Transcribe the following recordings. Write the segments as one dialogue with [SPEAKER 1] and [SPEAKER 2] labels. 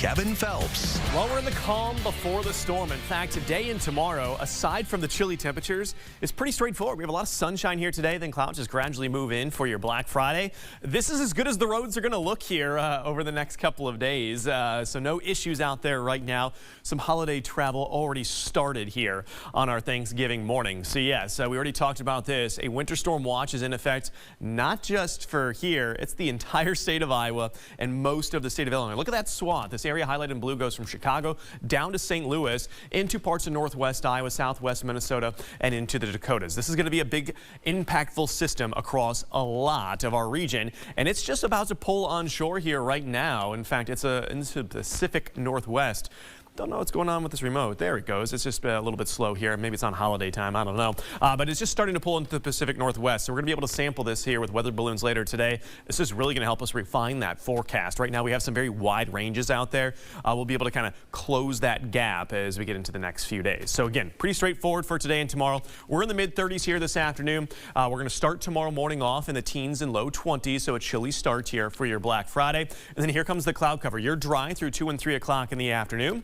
[SPEAKER 1] Kevin Phelps.
[SPEAKER 2] Well, we're in the calm before the storm. In fact, today and tomorrow, aside from the chilly temperatures, is pretty straightforward. We have a lot of sunshine here today, then clouds just gradually move in for your Black Friday. This is as good as the roads are going to look here over the next couple of days. So no issues out there right now. Some holiday travel already started here on our Thanksgiving morning. So yes, we already talked about this. A winter storm watch is in effect, not just for here, it's the entire state of Iowa and most of the state of Illinois. Look at that swath. This area highlighted in blue goes from Chicago down to St. Louis, into parts of northwest Iowa, southwest Minnesota, and into the Dakotas. This is going to be a big, impactful system across a lot of our region, and it's just about to pull onshore here right now. In fact, it's into the Pacific Northwest. Don't know what's going on with this remote. There it goes. It's just a little bit slow here. Maybe it's on holiday time. I don't know. But it's just starting to pull into the Pacific Northwest. So we're going to be able to sample this here with weather balloons later today. This is really going to help us refine that forecast. Right now we have some very wide ranges out there. We'll be able to kind of close that gap as we get into the next few days. So again, pretty straightforward for today and tomorrow. We're in the mid-30s here this afternoon. We're going to start tomorrow morning off in the teens and low 20s. So a chilly start here for your Black Friday. And then here comes the cloud cover. You're dry through 2 and 3 o'clock in the afternoon.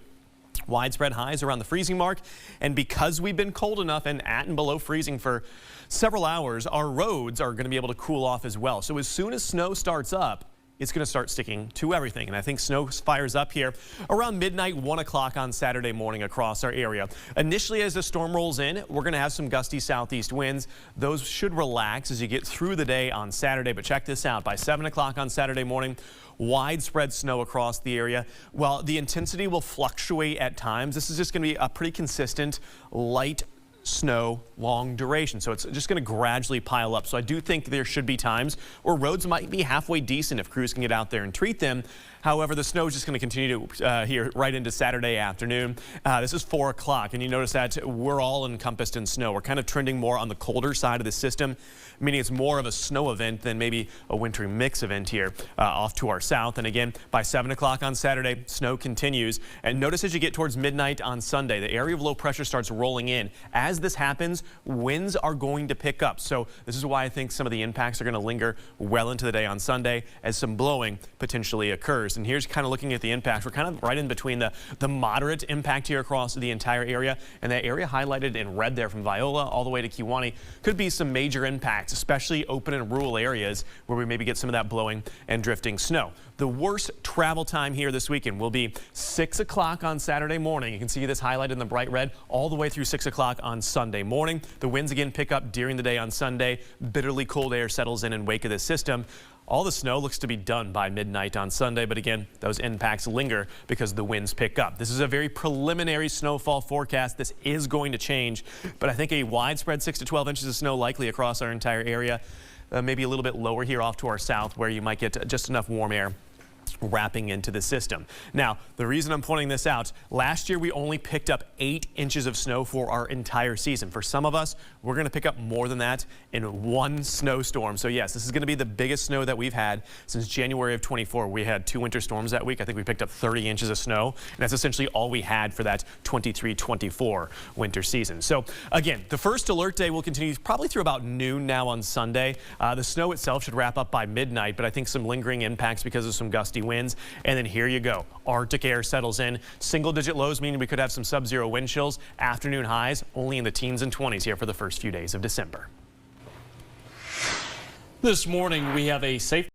[SPEAKER 2] Widespread highs around the freezing mark, and because we've been cold enough and at and below freezing for several hours, our roads are going to be able to cool off as well. So as soon as snow starts up, it's going to start sticking to everything. And I think snow fires up here around midnight, 1 o'clock on Saturday morning across our area. Initially, as the storm rolls in, we're going to have some gusty southeast winds. Those should relax as you get through the day on Saturday. But check this out. By 7 o'clock on Saturday morning, widespread snow across the area. While the intensity will fluctuate at times, this is just going to be a pretty consistent light snow, long duration. So it's just going to gradually pile up. So I do think there should be times where roads might be halfway decent if crews can get out there and treat them. However, the snow is just going to continue to here right into Saturday afternoon. This is 4 o'clock, and you notice that we're all encompassed in snow. We're kind of trending more on the colder side of the system, meaning it's more of a snow event than maybe a wintry mix event here off to our south. And again, by 7 o'clock on Saturday, snow continues. And notice as you get towards midnight on Sunday, the area of low pressure starts rolling in. As this happens, winds are going to pick up. So this is why I think some of the impacts are going to linger well into the day on Sunday as some blowing potentially occurs. And here's kind of looking at the impacts. We're kind of right in between the moderate impact here across the entire area, and that area highlighted in red there from Viola all the way to Kewanee could be some major impacts, especially open and rural areas where we maybe get some of that blowing and drifting snow. The worst travel time here this weekend will be 6 o'clock on Saturday morning. You can see this highlighted in the bright red all the way through 6 o'clock on Sunday morning. The winds again pick up during the day on Sunday. Bitterly cold air settles in wake of this system. All the snow looks to be done by midnight on Sunday, but again, those impacts linger because the winds pick up. This is a very preliminary snowfall forecast. This is going to change, but I think a widespread 6 to 12 inches of snow likely across our entire area. Maybe a little bit lower here off to our south where you might get just enough warm air wrapping into the system. Now, the reason I'm pointing this out, last year we only picked up 8 inches of snow for our entire season. For some of us, we're going to pick up more than that in one snowstorm. So yes, this is going to be the biggest snow that we've had since January of 24. We had 2 winter storms that week. I think we picked up 30 inches of snow, and that's essentially all we had for that 23-24 winter season. So again, the first alert day will continue probably through about noon now on Sunday. The snow itself should wrap up by midnight, but I think some lingering impacts because of some gusty winds. And then here you go. Arctic air settles in. Single-digit lows meaning we could have some sub-zero wind chills. Afternoon highs only in the teens and 20s here for the first few days of December.
[SPEAKER 3] This morning we have a safe